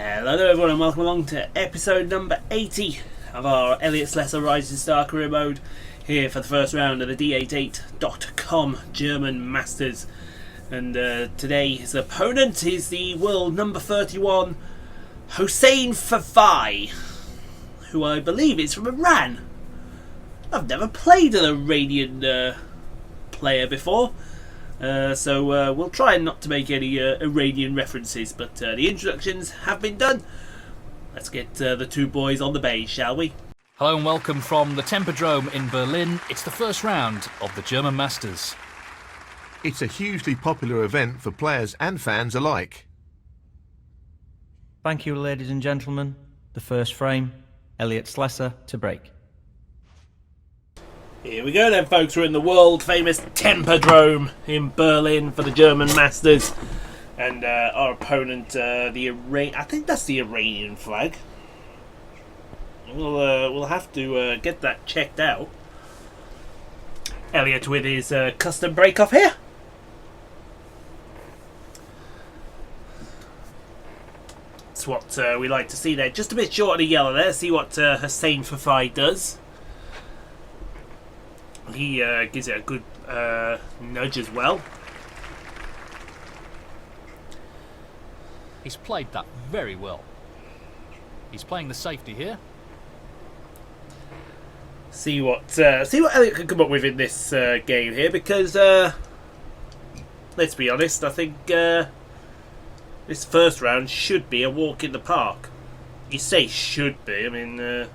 Hello there everyone and welcome along to episode number 80 of our Elliott's Lesser Rising Star career mode here for the first round of the D88.com German Masters. And today's opponent is the world number 31 Hossein Vafaei, who I believe is from Iran. I've never played an Iranian player before. So we'll try not to make any Iranian references, but the introductions have been done. Let's get the two boys on the bay, shall we? Hello and welcome from the Tempodrom in Berlin. It's the first round of the German Masters. It's a hugely popular event for players and fans alike. Thank you, ladies and gentlemen. The first frame, Elliott Slesser to break. Here we go then, folks. We're in the world famous Tempodrom in Berlin for the German Masters, and our opponent, I think that's the Iranian flag. We'll have to get that checked out. Elliott with his custom break off here. That's what we like to see there. Just a bit short of the yellow there. See what Hossein Vafaei does. He gives it a good nudge as well. He's played that very well. He's playing the safety here. See what Elliott can come up with in this game here, because let's be honest, I think this first round should be a walk in the park. You say should be, I mean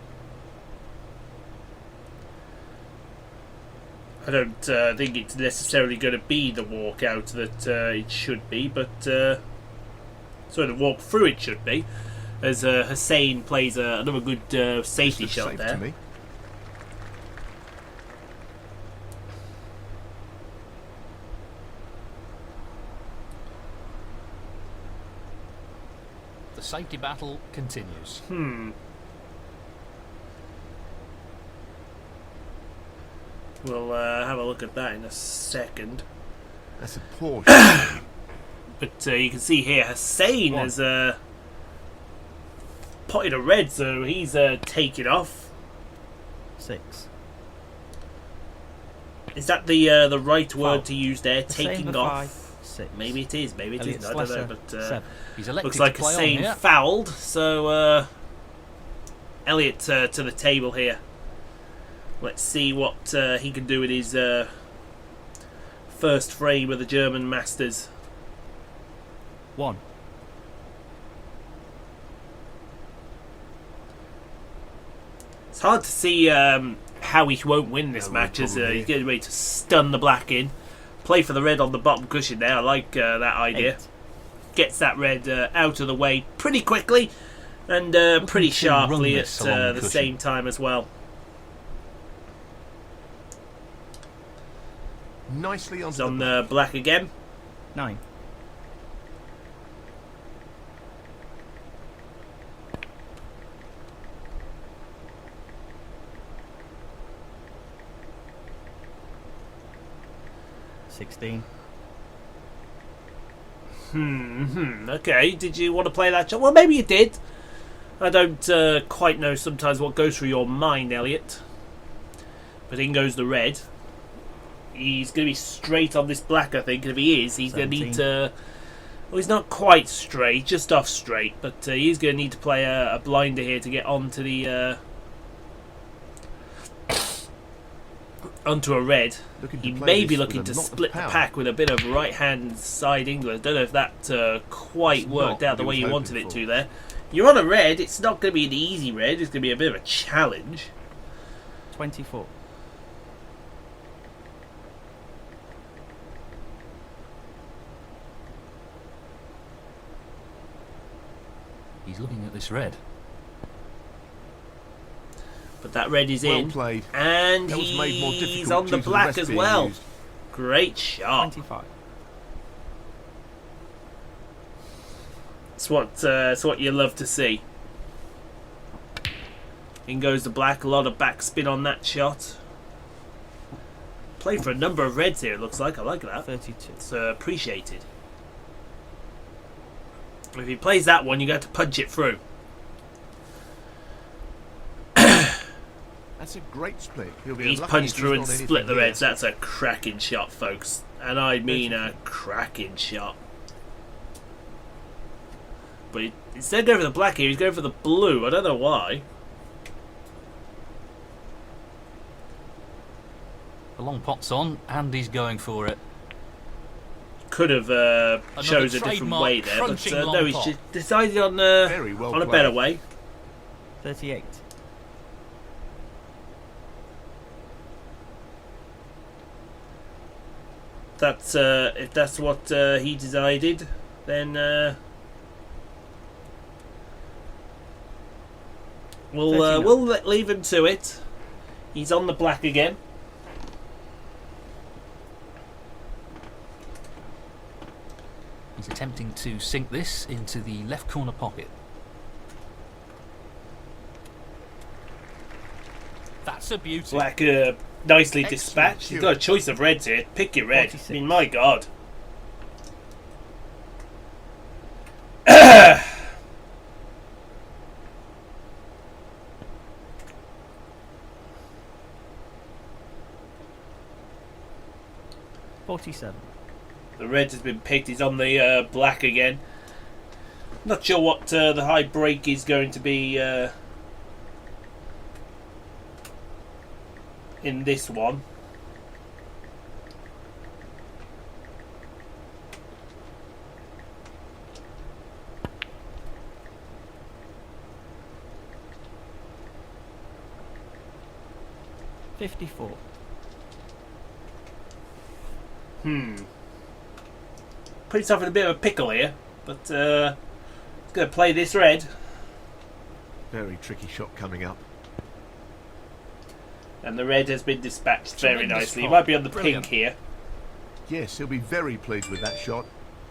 I don't think it's necessarily going to be the walkout that it should be, but the walk through it should be, as Hossein plays another good safety shot there. To me. The safety battle continues. We'll have a look at that in a second. That's a poor shot. But you can see here Hossein has potted a red, so he's taken off. 6. Is that the right word to use there? Taking off. 6. Maybe it is. Maybe it isn't. I don't know. But 7. He's elected looks like to play Hossein on here. fouled. So Elliott to the table here. Let's see what he can do with his first frame of the German Masters. 1. It's hard to see how he won't win this match, as he's getting ready to stun the black in. Play for the red on the bottom cushion there. I like that idea. 8. Gets that red out of the way pretty quickly and pretty sharply at the same time as well. Nicely It's on the black again. 9. $16. Okay, did you want to play that shot? Well, maybe you did. I don't quite know sometimes what goes through your mind, Elliott. But in goes the red. He's going to be straight on this black, I think. And if he is, he's going to need to... Well, he's not quite straight, just off straight. But he's going to need to play a blinder here to get onto the... onto a red. He may be looking to split the pack with a bit of right-hand side England. Don't know if that quite worked out the way you wanted it to there. You're on a red. It's not going to be an easy red. It's going to be a bit of a challenge. 24. He's looking at this red. But that red is Well in. played. And That was made more he's difficult on due the to the black rest as being well. used. Great shot. 25. It's what you love to see. In goes the black. A lot of backspin on that shot. Played for a number of reds here, it looks like. I like that. 32. It's appreciated. If he plays that one, you got to punch it through. That's a great split. He'll be He's unlucky punched if through and not anything split the here. reds. That's a cracking shot, folks. And I mean a cracking shot. But instead of going for the black here, he's going for the blue. I don't know why. The long pot's on, and he's going for it. Could have chose a different trademark way there, but crunching no, long he's pot. just decided on Very well a played. better way. 38. That's if that's what he decided, then we'll leave him to it. He's on the black again. He's attempting to sink this into the left corner pocket. That's a beauty. Black nicely Excellent. dispatched. He's got a choice of reds here. Pick your red. 46. I mean, my God. $47. The red has been picked. He's on the black again. Not sure what the high break is going to be in this one. $54. Put himself in a bit of a pickle here, but he's going to play this red. Very tricky shot coming up. And the red has been dispatched very Tremendous nicely. He pot. might be on the Brilliant. pink here. Yes, he'll be very pleased with that shot.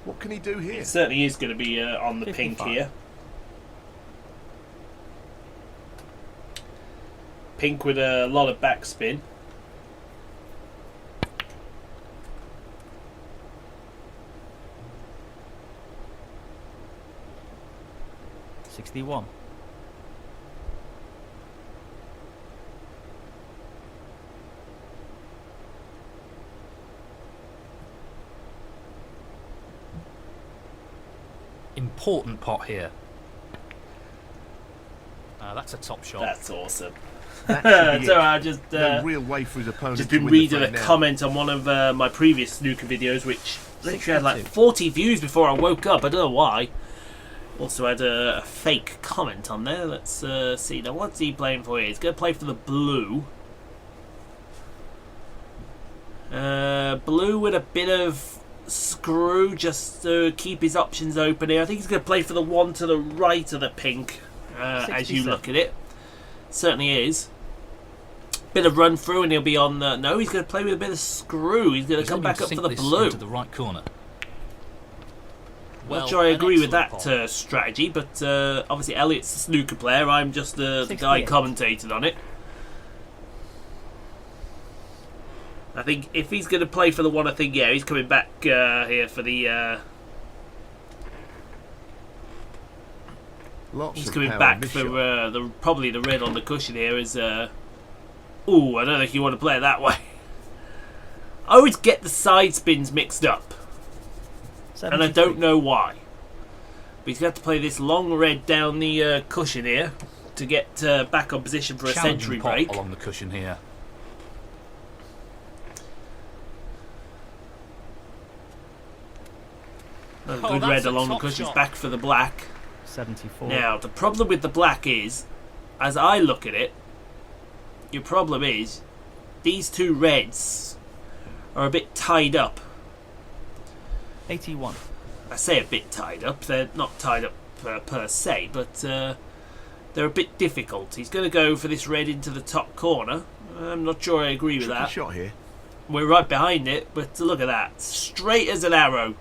What can he do here? He certainly is going to be on the pink 55. here. Pink with a lot of backspin. $61. Important pot here. That's a top shot. That's awesome. That should be So it. I just No real way for his opponent just to been win the reading a frame now. comment on one of my previous snooker videos, which literally had like 62. 40 views before I woke up. I don't know why. Also had a fake comment on there. Let's see. Now, what's he playing for here? He's going to play for the blue. Blue with a bit of screw just to keep his options open here. I think he's going to play for the one to the right of the pink as you 67. look at it. Certainly is. Bit of run through and he'll be on the... No, he's going to play with a bit of screw. He's going to He's come aiming back to up sink for the this blue. into the right corner. Not sure I an agree with excellent that pot. strategy, but obviously Elliott's the snooker player. I'm just the guy 68. commentating on it. I think if he's going to play for the one, I think, yeah, he's coming back here for the... Lots he's of coming power back in this for shot. probably the red on the cushion here is... Ooh, I don't know if you want to play it that way. I always get the side spins mixed up, and I don't know why. But he's got to play this long red down the cushion here to get back on position for a Challenging century pot break. along the cushion here. Good Oh, that's red a along the top cushions, shot. back for the black. 74. Now, the problem with the black is, as I look at it, your problem is these two reds are a bit tied up. 81. I say a bit tied up. They're not tied up per se, but they're a bit difficult. He's going to go for this red into the top corner. I'm not sure I agree with Tricky that. shot here. We're right behind it, but look at that. Straight as an arrow.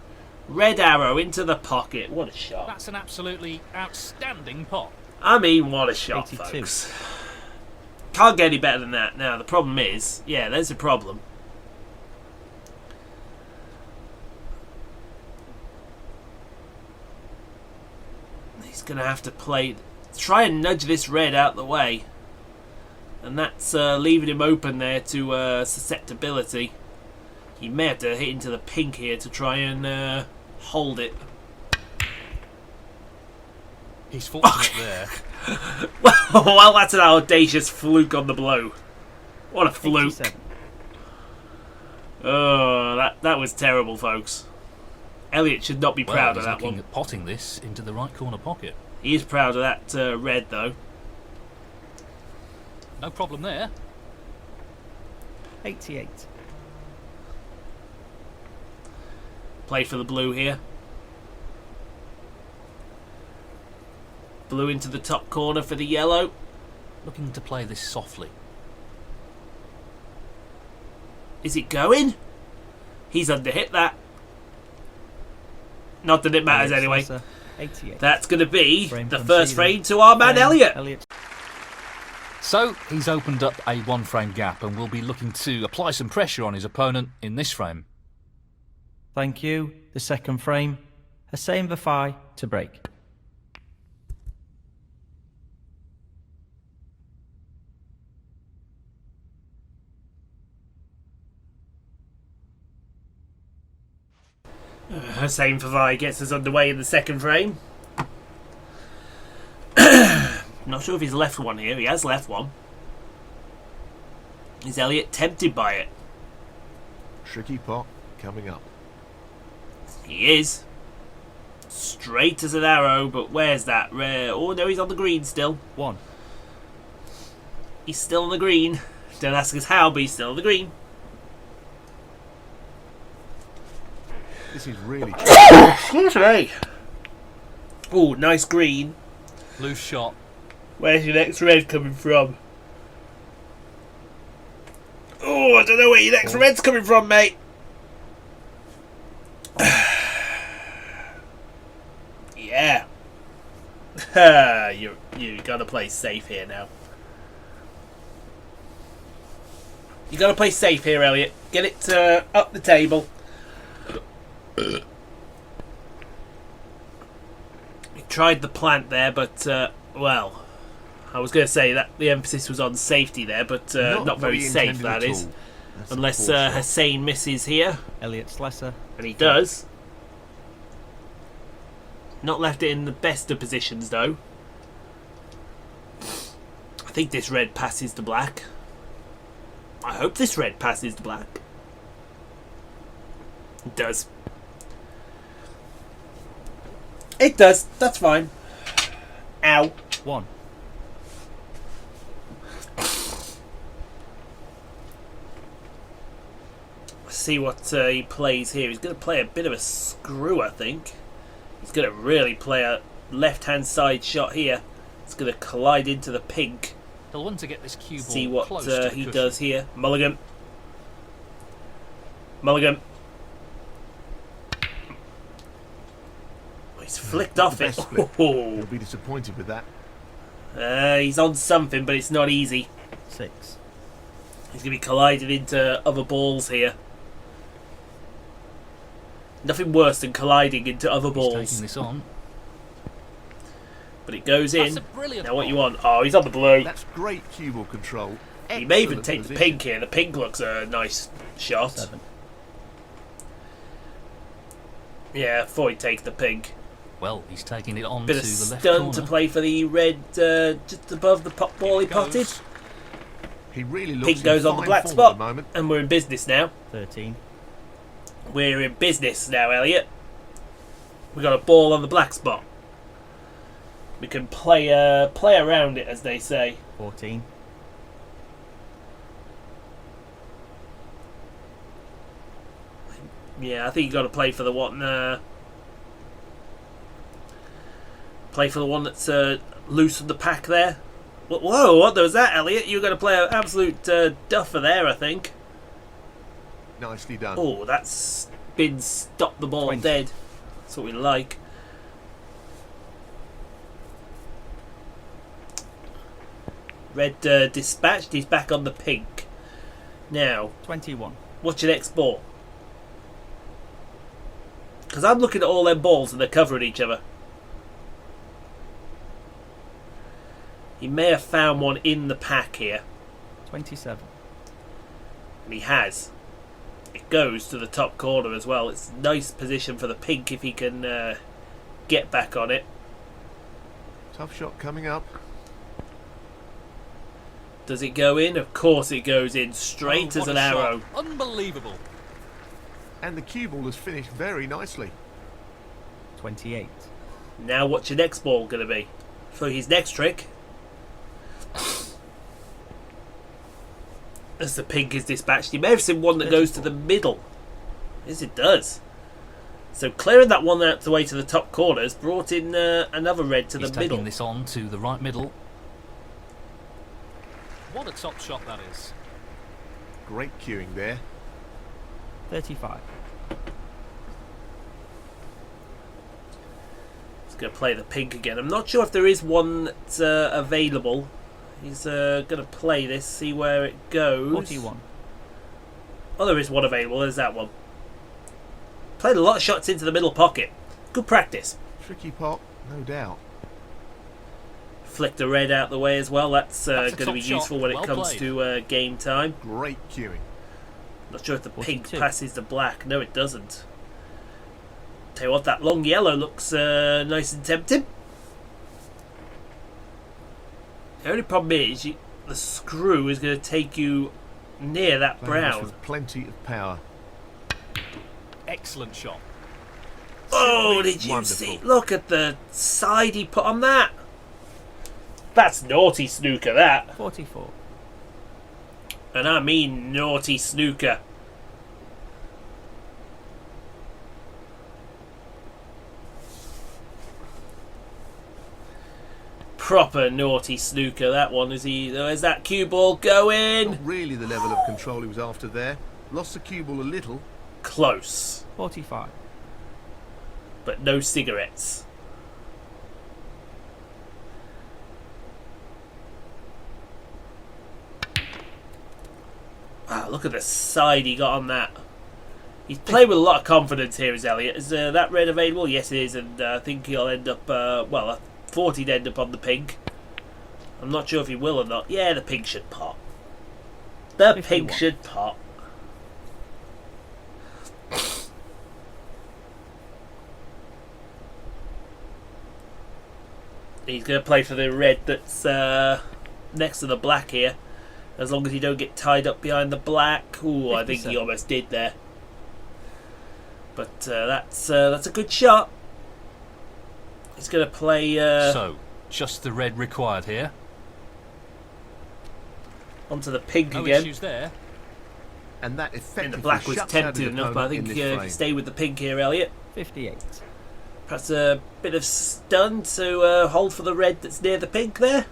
Red arrow into the pocket. What a shot. That's an absolutely outstanding pot. I mean, what a shot, 82. folks. Can't get any better than that. Now, the problem is, yeah, there's a problem. going to have to try and nudge this red out the way. And that's leaving him open there to susceptibility. He may have to hit into the pink here to try and hold it. He's fortunate there. Well, that's an audacious fluke on the blow. What a fluke. 87. Oh, that was terrible, folks. Elliott should not be proud of that looking one. at potting this into the right corner pocket. He is proud of that red, though. No problem there. 88. Play for the blue here. Blue into the top corner for the yellow. Looking to play this softly. Is it going? He's underhit that. Not that it matters Elliott anyway. Slesser, 88. That's going to be Frame the from first Sealer. frame to our man Elliott. Elliott. So he's opened up a one-frame gap and will be looking to apply some pressure on his opponent in this frame. Thank you. The second frame. Hossein Vafaei to break. Hossein Vafaei gets us underway in the second frame. Not sure if he's left one here. He has left one. Is Elliott tempted by it? Tricky pot coming up. He is. Straight as an arrow, but where's that? Oh no, he's on the green still. 1. He's still on the green. Don't ask us how, but he's still on the green. This is really Excuse me. Oh, nice green. Loose shot. Where's your next red coming from? Oh, I don't know where your next red's coming from, mate. Yeah. You gotta play safe here now. You gotta play safe here, Elliott. Get it up the table. He tried the plant there, but well, I was going to say that the emphasis was on safety there, but not very safe, that is. Unless Hossein misses here, Elliott Slesser. and he does. Not left it in the best of positions, though. I think this red passes to black. I hope this red passes to black. It does. It does. That's fine. Ow. 1. Let's see what he plays here. He's going to play a bit of a screw, I think. He's going to really play a left-hand side shot here. It's going to collide into the pink. He'll want to get this cue ball See what close to the he cushion. does here. Mulligan. Mulligan. He's flicked off it. He'll be disappointed with that. He's on something, but it's not easy. 6. He's going to be colliding into other balls here. Nothing worse than colliding into other He's balls. taking this on. But it goes That's in. a brilliant Now what ball. you want? Oh, he's on the blue. That's great cue ball control. He may even Excellent take the position. pink here. The pink looks a nice shot. 7. Yeah, Foy takes the pink. Well, he's taking it on Bit to of the left stun corner. to play for the red just above the pop ball he It goes. potted. He really looks Pink in goes on the fine black form spot. at the moment. And we're in business now. 13. We're in business now, Elliott. We got a ball on the black spot. We can play around it, as they say. 14. Yeah, I think you got to play for the one. Play for the one that's loose in the pack there. Whoa! What was that, Elliott? You're going to play an absolute duffer there, I think. Nicely done. Oh, that's been stopped the ball 20. dead. That's what we like. Red dispatched. He's back on the pink. Now, 21. what's your next ball? Because I'm looking at all them balls and they're covering each other. He may have found one in the pack here. 27. And he has. It goes to the top corner as well. It's a nice position for the pink if he can get back on it. Tough shot coming up. Does it go in? Of course it goes in. Straight as an arrow. Unbelievable. And the cue ball has finished very nicely. 28. Now what's your next ball going to be? For his next trick. As the pink is dispatched. You may have seen one that goes to the middle. Yes, it does. So clearing that one out the way to the top corner has brought in another red to the middle. He's taking this on to the right middle. What a top shot that is. Great cueing there. 35. He's going to play the pink again. I'm not sure if there is one that's available. He's going to play this, see where it goes. 41. Oh, there is one available. There's that one. Played a lot of shots into the middle pocket. Good practice. Tricky pot, no doubt. Flick the red out the way as well. That's going to be shot. useful when it comes to game time. Great cueing. Not sure if the pink 42. passes the black. No, it doesn't. Tell you what, that long yellow looks nice and tempting. The only problem is the screw is going to take you near that Playing this brown. with plenty of power. Excellent shot. Oh, did you Wonderful. see? Look at the side he put on that. That's naughty snooker, that. 44. And I mean naughty snooker. Proper naughty snooker, that one. Is that cue ball going? Not really the level of control he was after there. Lost the cue ball a little. Close. 45. But no cigarettes. Wow, look at the side he got on that. He's playing with a lot of confidence here, is Elliott. Is that red available? Yes, it is, and I think he'll end up, well, I thought he'd end up on the pink. I'm not sure if he will or not. Yeah, the pink should pot. The 51. pink should pot. He's going to play for the red that's next to the black here. As long as you don't get tied up behind the black. Ooh, I think he 57. almost did there. But that's a good shot. He's going to play So, just the red required here. onto the pink No again. issues there. And that And effectively the black was shuts out tempted his enough, but I opponent think in this if frame. you stay with the pink here, Elliott. 58. Perhaps a bit of stun to hold for the red that's near the pink there.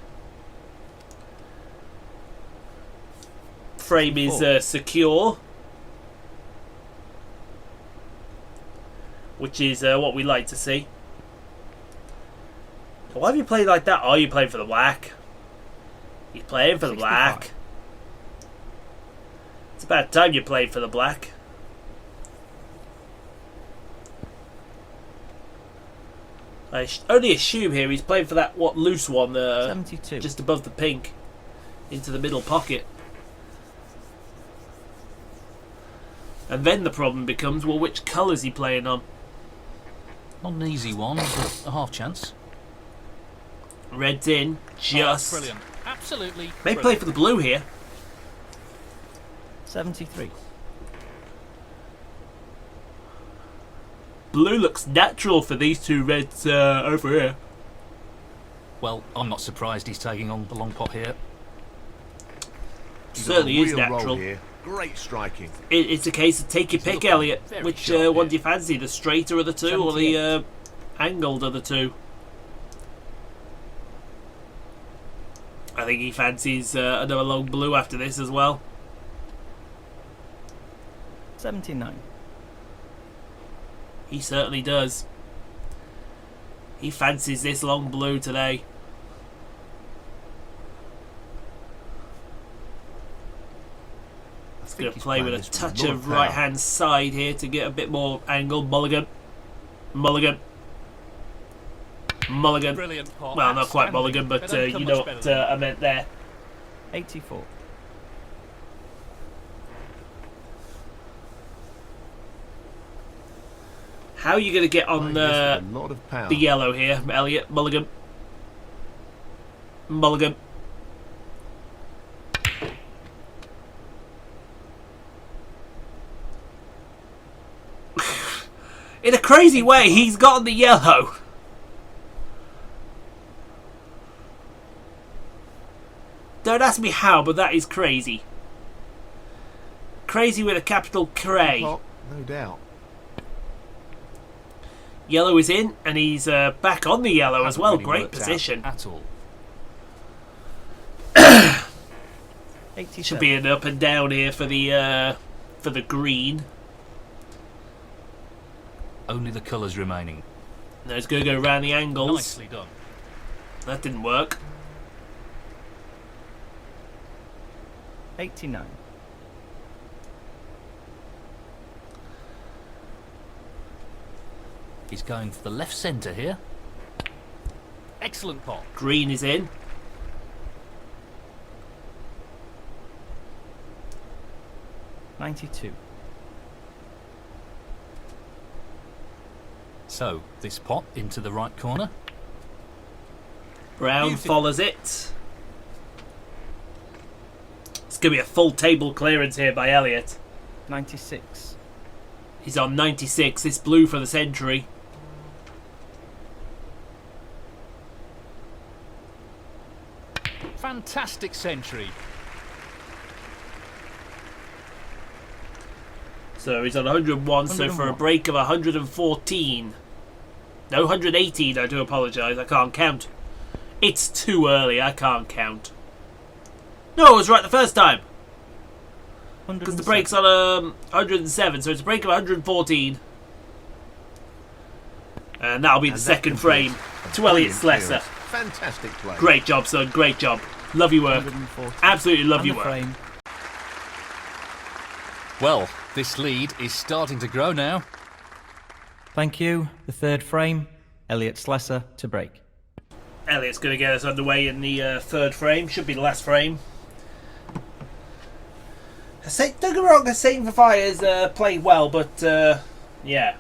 Frame is secure, which is what we like to see. Why have you played like that? Oh, you're playing for the black. You're playing for the 65. black. It's about time you played for the black. I only assume here he's playing for that loose one 72. just above the pink into the middle pocket. And then the problem becomes, well, which colour is he playing on? Not an easy one, but a half chance. Red's in, just. Oh, brilliant. Absolutely. May play for the blue here. 73. Blue looks natural for these two reds over here. Well, I'm not surprised he's taking on the long pot here. He's on a Certainly is real roll natural. here. Great striking. It's a case of take your He's pick, looking Elliott. very Which sharp one here. do you fancy? The straighter of the two or the angled of the two? I think he fancies another long blue after this as well. 79. He certainly does. He fancies this long blue today. He's going to play with a touch of right hand side here to get a bit more angle. Mulligan. Mulligan. Mulligan. Brilliant pot. Well, not quite Outstanding. mulligan, but They don't come you know much what better than I meant there. 84. How are you going to get on A lot of power. the yellow here, Elliott? Mulligan. Mulligan. In a crazy way, he's gotten the yellow. Don't ask me how, but that is crazy. Crazy with a capital Cray. Pot, no doubt. Yellow is in, and he's back on the yellow as Hasn't well. really Great worked out position. at all. 87. Should be an up and down here for the green. Only the colours remaining. No, it's going to go around the angles. Nicely done. That didn't work. 89. He's going for the left centre here. Excellent pot. Green is in. $92. So, this pot into the right corner. Brown Beautiful. follows it. It's going to be a full table clearance here by Elliott. 96. He's on 96. It's blue for the century. Fantastic century. So he's on 101, so for a 101. break of 114. No, 118, I do apologise. I can't count. It's too early, I can't count. No, I was right the first time. Because the break's on 107, so it's a break of 114. And that'll be the And that second frame completes to a Elliott brilliant Slesser. clearance. Fantastic play. Great job, son. Great job. Love your work. 140. Absolutely love And your the work. frame. Well, this lead is starting to grow now. Thank you. The third frame. Elliott Slesser to break. Elliott's going to get us underway in the third frame. Should be the last frame. Don't get me wrong, Hossein Vafaei has played well, but yeah,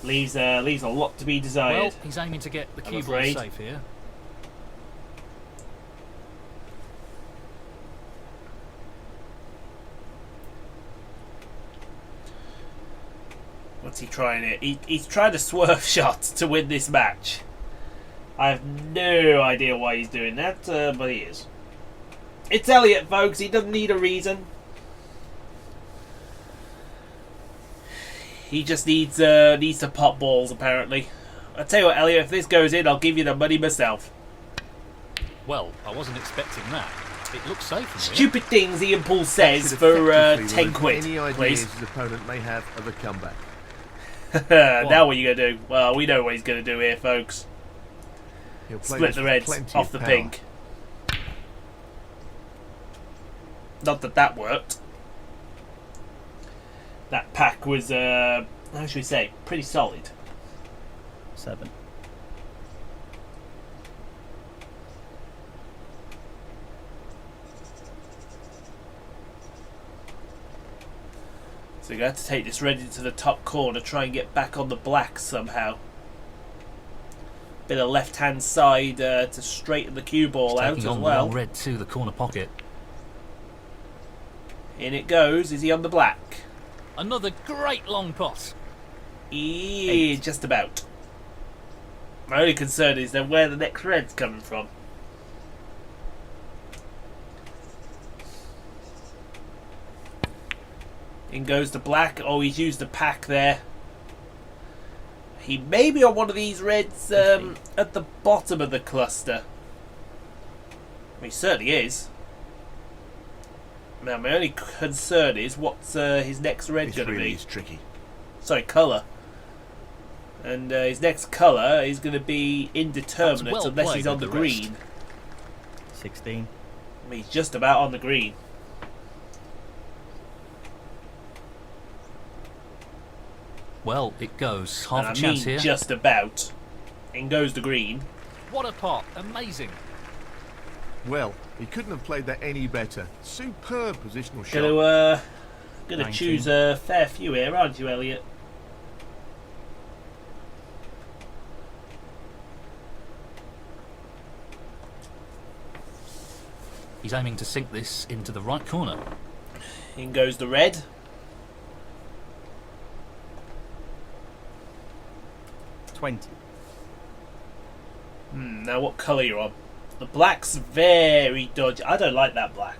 leaves a lot to be desired. Well, he's aiming to get the I'm cue ball afraid. safe here. What's he trying here? He's trying a swerve shot to win this match. I have no idea why he's doing that, but he is. It's Elliott, folks. He doesn't need a reason. He just needs to pop balls, apparently. I tell you what, Elliott, if this goes in, I'll give you the money myself. Well, I wasn't expecting that. It looks safe from here. Stupid things Ian Paul says Should for effectively 10 remove quid, Any ideas please. his opponent may have of a comeback. Now what are you going to do? Well, we know what he's going to do here, folks. He'll play Split this the with reds plenty off of the power. pink. Not that that worked. That pack was, how should we say, pretty solid. 7. So you're going to have to take this red into the top corner, try and get back on the black somehow. Bit of left-hand side to straighten the cue ball out Taking as on the well. long red to the corner pocket. In it goes. Is he on the black? Another great long pot. Yeah, just about. My only concern is then where the next red's coming from. In goes the black. Oh, he's used the pack there. He may be on one of these reds at the bottom of the cluster. He certainly is. Now, my only concern is what's his next red This going to really be. is tricky. Sorry, colour. And his next colour is going to be indeterminate That's well unless played he's on with the the rest. green. 16. I mean, he's just about on the green. Well, it goes. Half And a I chance mean here. just about. In goes the green. What a pot. Amazing. Well, he couldn't have played that any better. Superb positional shot. Gonna 19. choose a fair few here, aren't you, Elliott? He's aiming to sink this into the right corner. In goes the red. 20. Now what colour you're on? The black's very dodgy. I don't like that black.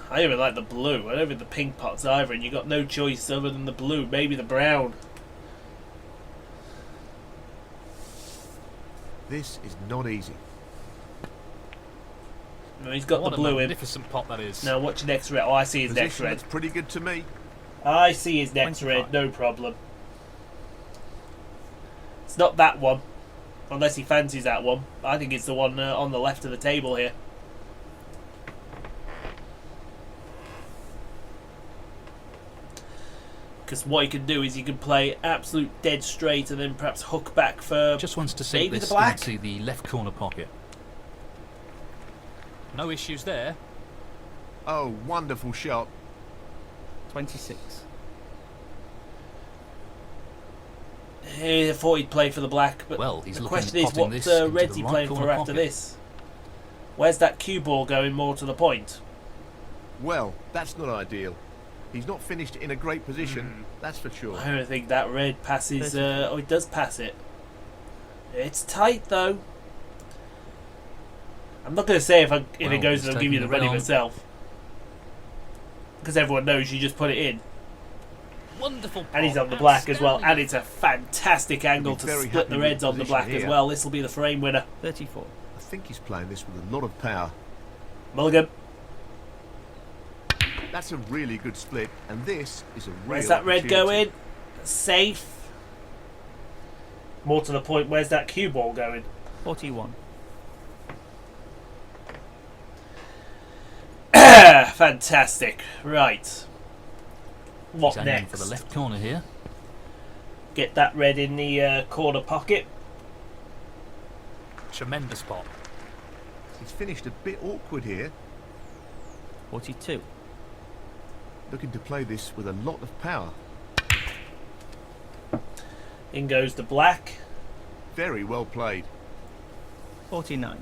I even like the blue. I don't think the pink pot's either, and you got no choice other than the blue, maybe the brown. This is not easy. No, he's got What the blue a in. magnificent pot that is. Now watch your next red. Oh, I see his next Position red. looks pretty good to me. I see his next 25. red, no problem. It's not that one, unless he fancies that one. I think it's the one on the left of the table here. Because what he can do is he can play absolute dead straight and then perhaps hook back for Just wants to sink maybe this the black. into the left corner pocket. No issues there. Oh, wonderful shot. 26. I thought he'd play for the black, but Well, he's the looking question at is potting what this into red's the he right playing for corner after pocket. this? Where's that cue ball going more to the point? Well, that's not ideal. He's not finished in a great position, that's for sure. I don't think that red passes. 34. Oh, it does pass it. It's tight though. I'm not going to say if Well, it goes, he's I'll give you taking the the red money on. myself, because everyone knows you just put it in. Wonderful pot. And he's on the black as well, Outstanding. and it's a fantastic angle be to very split happy the with reds the on the position black as here. well. This will be the frame winner. 34. I think he's playing this with a lot of power. Mulligan. That's a really good split, and this is a real Where's that red opportunity. going? Safe. More to the point, where's that cue ball going? 41. Fantastic. Right. What He's aiming next? for the left corner here. Get that red in the corner pocket. Tremendous pot. He's finished a bit awkward here, 42. looking to play this with a lot of power. In goes the black. Very well played. 49.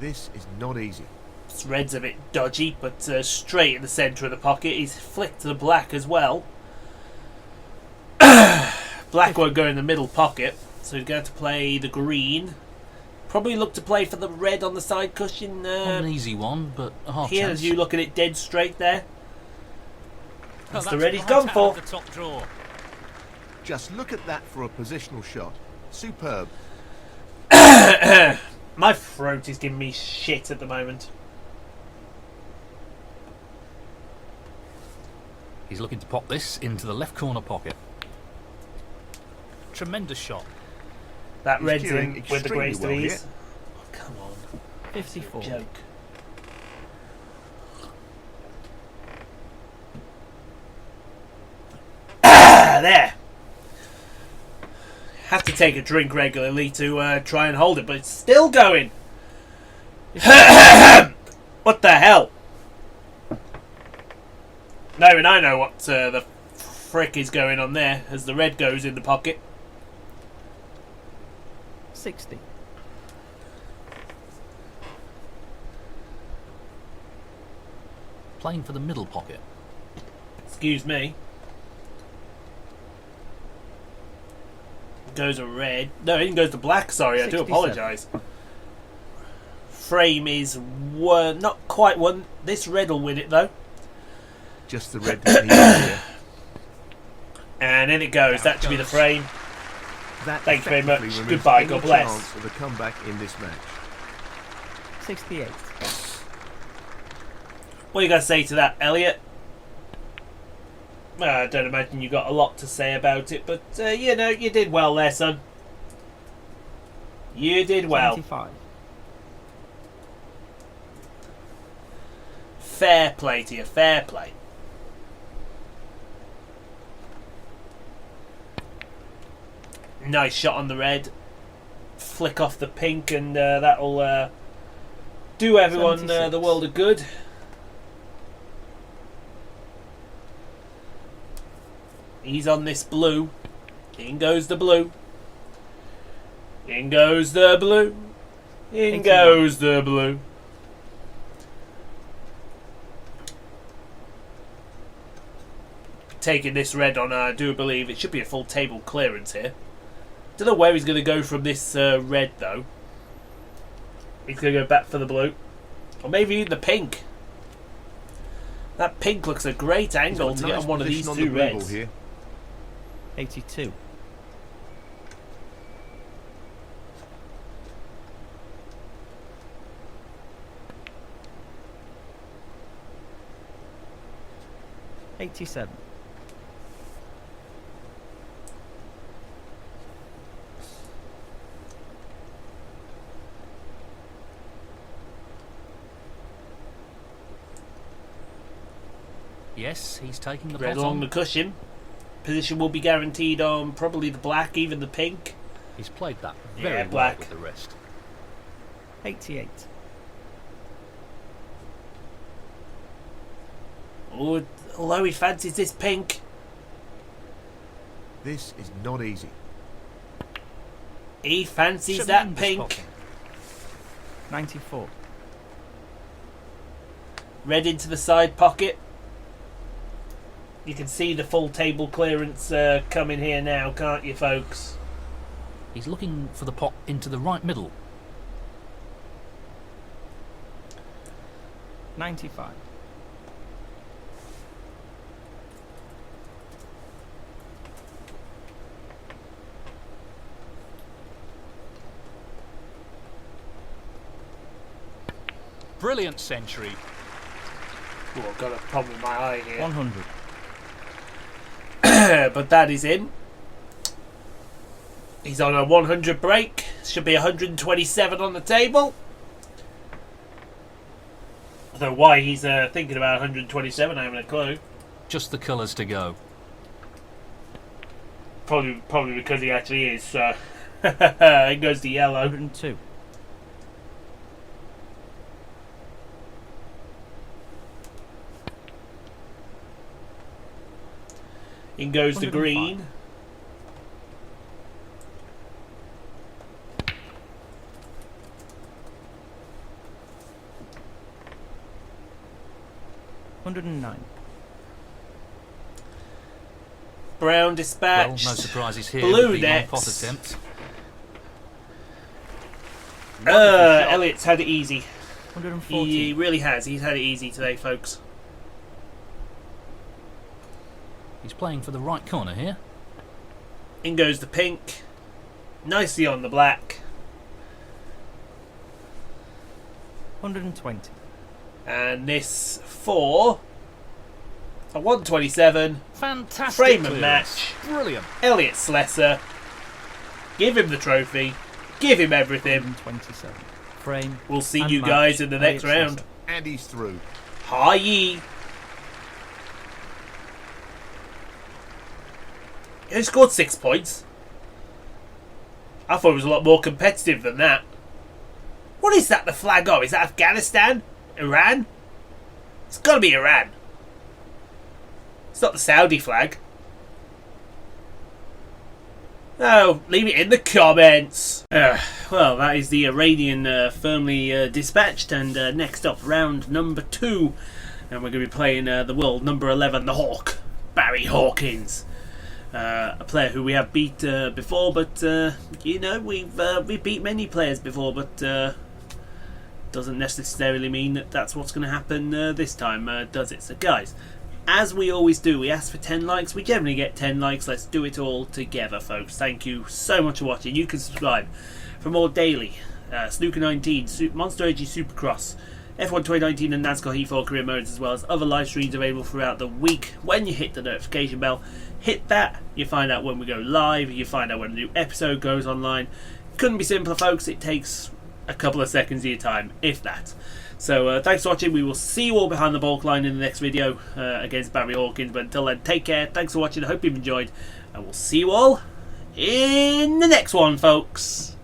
This is not easy. This red's a bit dodgy, but straight in the centre of the pocket. He's flicked to the black as well. Black won't go in the middle pocket, so he's going to play the green. Probably look to play for the red on the side cushion. Not an easy one, but a half Here, chance. as you look at it dead straight there. Oh, That's the red he's right gone out for. of the top drawer. Just look at that for a positional shot. Superb. My throat is giving me shit at the moment. He's looking to pop this into the left corner pocket. Tremendous shot. That He's red's cueing in with the extremely greatest of well ease. here. Oh, come on. 54. Joke. There. Have to take a drink regularly to try and hold it, but it's still going. What the hell? No, and I know what the frick is going on there as the red goes in the pocket. 60. Playing for the middle pocket. Excuse me. Goes a red. No, it goes to black. Sorry, I do 67. apologise. Frame is not quite one. This red will win it though. Just the red that he needs here. And in it goes. That should be the frame. That Thank you very much. effectively removes Goodbye, any God bless. chance of a comeback in this match. 68. What are you going to say to that, Elliott? I don't imagine you got a lot to say about it, but you know, you did well there, son. You did well. 25. Fair play to you, fair play. Nice shot on the red. Flick off the pink, and that'll do everyone the world of good. He's on this blue. In goes the blue. In goes the blue. In goes the blue. Taking this red on, I do believe it should be a full table clearance here. Don't know where he's going to go from this red though. He's going to go back for the blue. Or maybe even the pink. That pink looks a great angle to get on one of these two reds. Here. 82. $87. Yes, he's taking the Red pot along on. the cushion. Position will be guaranteed on probably the black, even the pink. He's played that very well black. with the rest. 88. Oh, although he fancies this pink. This is not easy. He fancies Shouldn't that end the pink. spotting. 94. Red into the side pocket. You can see the full table clearance coming here now, can't you, folks? He's looking for the pot into the right middle. 95. Brilliant century. Oh, I've got a problem with my eye here. 100. But that is in. He's on a 100 break. Should be 127 on the table. So why he's thinking about 127, I haven't a clue. Just the colours to go. Probably because he actually is. It goes to yellow. 102. In goes the 105. green. $109. Brown dispatched. Well, no surprises here. Blue with the next. pot attempt. Elliott's had it easy. 114. He really has. He's had it easy today, folks. He's playing for the right corner here. In goes the pink. Nicely on the black. 120. And this for a 127. Fantastic Frame and clearance. match. Brilliant. Elliott Slesser. Give him the trophy. Give him everything. 127. Frame. We'll see and you match. guys in the next Elliott round. Slesser. And he's through. Hi ye. He scored 6 points. I thought it was a lot more competitive than that. What is that the flag of? Is that Afghanistan? Iran? It's got to be Iran. It's not the Saudi flag. Oh, leave it in the comments. Well, that is the Iranian firmly dispatched. And next up, round number 2. And we're going to be playing the world number 11, the Hawk, Barry Hawkins. A player who we have beat before, but you know, we've beat many players before, but doesn't necessarily mean that that's what's going to happen this time, does it? So guys, as we always do, we ask for 10 likes. We generally get 10 likes. Let's do it all together, folks. Thank you so much for watching. You can subscribe for more daily Snooker 19, Monster AG Supercross, F1 2019 and NASCAR Heat 4 career modes, as well as other live streams available throughout the week. When you hit the notification bell, hit that, you find out when we go live, you find out when a new episode goes online. Couldn't be simpler, folks. It takes a couple of seconds of your time, if that. So thanks for watching. We will see you all behind the bulk line in the next video against Barry Hawkins. But until then, take care. Thanks for watching. I hope you've enjoyed. And we'll see you all in the next one, folks.